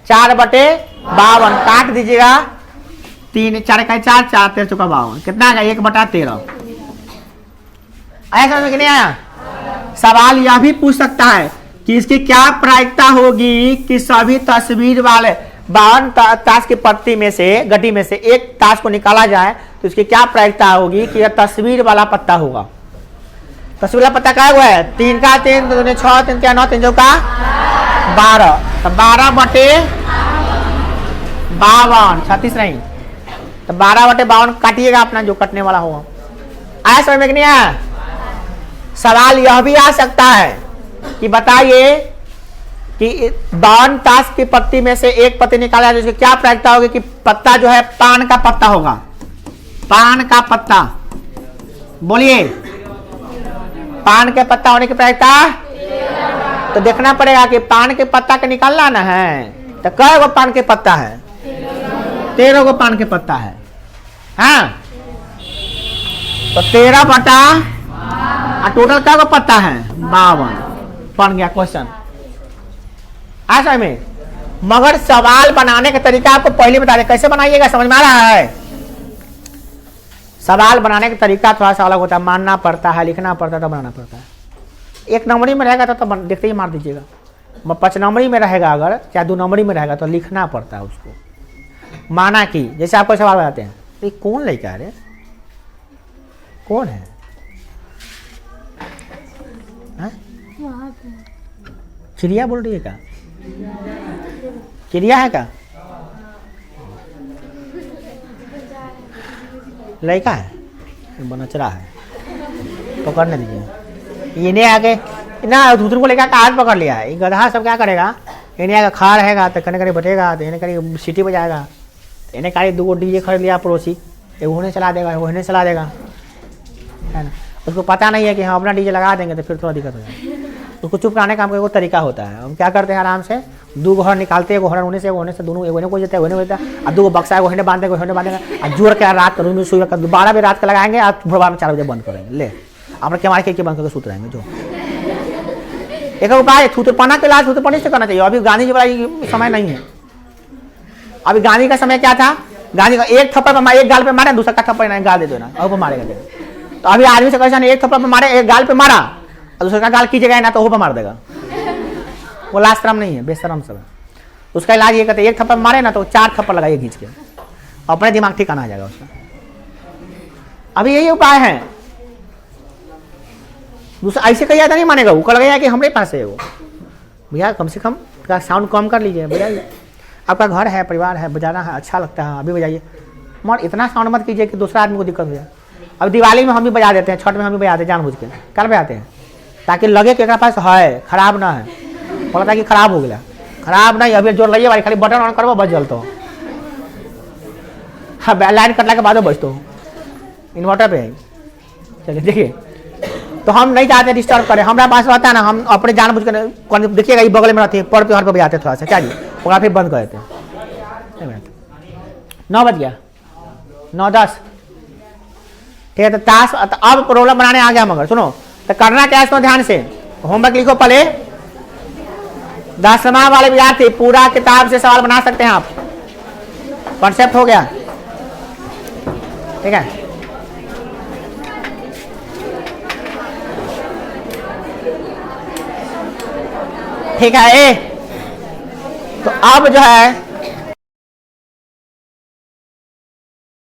4/52 काट दीजिएगा, 3 4 का 4 4 13 चौका 52, कितना आएगा 1/13। ऐसा समझ में नहीं आया। सवाल यह भी पूछ सकता है कि इसकी क्या प्रायिकता होगी कि सभी तस्वीर वाले 52 ताश की पत्ती में से, गड्डी में से एक ताश को निकाला जाए, तो इसकी क्या प्रायिकता होगी कि यह तस्वीर वाला पत्ता होगा। तस्वीर वाला पत्ता क्या हुआ है, 3 का 3 2 6 3 क्या 9 3 चौका 12, तो 12/52, 36 नहीं, तो 12/52 काटिएगा अपना जो कटने वाला होगा। आया समझ में नहीं आया। सवाल यह भी आ सकता है कि बताइए कि 52 ताश की पत्ती में से एक पत्ती निकाला जाए, जिसकी क्या प्रायिकता होगी कि पत्ता जो है पान का पत्ता होगा, पान का पत्ता, बोलिए पान के पत्ता होने की प्रायिकता। तो देखना पड़ेगा कि पान के पत्ता के निकालना ना है, तो कै गो पान के पत्ता है, 13 गो पान के पत्ता है, हाँ, तो 13 टोटल क्या गो पत्ता है 52 बन गया क्वेश्चन। ऐसा में मगर सवाल बनाने का तरीका आपको पहले बता दें, कैसे बनाइएगा, समझ में आ रहा है। सवाल बनाने का तरीका थोड़ा सा अलग होता है, मानना पड़ता है, लिखना पड़ता है, तो बनाना पड़ता है। 1 नंबरी में रहेगा तो देखते ही मार दीजिएगा, 5 नंबरी में रहेगा अगर, चाहे 2 नंबरी में रहेगा तो लिखना पड़ता है उसको। माना कि जैसे आपको सवाल बताते हैं, तो कौन लड़का है, कौन है, चिड़िया बोल रही है क्या, चिड़िया है क्या? लड़का है, बनचरा है, पकड़ने दीजिए। इन्हें आके ना दूसरे को लेकर हाथ पकड़ लिया है। गधा सब क्या करेगा, इन्हें आगे खा रहेगा तो कने कने बटेगा, तो इन्हें कहीं सीटी बजाएगा, इन्हें कहीं 2 डीजे खरीद लिया पड़ोसी, वो उन्हें चला देगा, वो इन्हें चला देगा, है ना। उसको पता नहीं है कि हम अपना डीजे लगा देंगे तो फिर थोड़ा दिक्कत हो जाएगी। उसको चुप कराने का हमको तरीका होता है। हम क्या करते हैं, आराम से 2 घर निकालते हैं, एगो हरण होने से दोनों एगो को जाता है, वही होता है, और 2 बक्सा एगो बांध देगा, और जोर के रात रूम में सुबह 12 बजे रात का लगाएंगे, और भोरवा में 4 बजे बंद करेंगे। ले अपना क्या मार के बंद करके सूत रहेंगे। जो एक उपाय थूथरपना के इलाज थूथरपनी से करना चाहिए। अभी गांधी जी वाला समय नहीं है। अभी गांधी का समय क्या था, गांधी का एक थप्पड़ पर एक गाल पे मारे, दूसरा का थप्पड़ गाल दे दो ना, और मारेगा। तो अभी आदमी से कैसा नहीं, एक थप्पड़ पे मारे, एक गाल पे मारा, और दूसरा का गाल कीजिएगा ना तो वो पर मार देगा। वो लाशरम नहीं है, बेशरम सब है। उसका इलाज ये कहते, एक थप्पड़ मारे ना तो 4 थप्पड़ लगाइए खींच के, अपने दिमाग ठिकाना आ जाएगा उसका। अभी यही उपाय है। दूसरा ऐसे कहीं ज्यादा नहीं मानेगा, वो लगेगा कि हमारे पास है वो। भैया कम से कम साउंड कम कर लीजिए, बजाइए। आपका घर है, परिवार है, बजाना है, अच्छा लगता है, अभी बजाइए। मगर इतना साउंड मत कीजिए कि दूसरा आदमी को दिक्कत हो जाए। अब दिवाली में हम भी बजा देते हैं, छठ में हम भी बजाते हैं जानबूझ के, कल बजाते हैं ताकि लगे कि पास है, खराब ना है। बोला था कि खराब हो गया, खराब नहीं, अभी जोर लगे खाली बटन ऑन करो बच जलता हो। हाँ लाइन कटने के बाद बचते हो, इन्वर्टर पे है। चलिए देखिए, तो हम नहीं चाहते डिस्टर्ब करें। हमारे पास रहता है ना, हम अपने जानबूझ कर देखिएगा, ये बगल में रहती है, पर पे बजाते थोड़ा सा, क्या जी वो फिर बंद कर देते हैं। 9 बज गया, 9:10, ठीक है। तो टास्क अब प्रॉब्लम बनाने आ गया, मगर सुनो तो करना क्या है इसको ध्यान से। होमवर्क लिखो पहले। 10वां वाले विद्यार्थी पूरा किताब से सवाल बना सकते हैं आप, कॉन्सेप्ट हो गया, ठीक है। ठीक है। तो अब जो है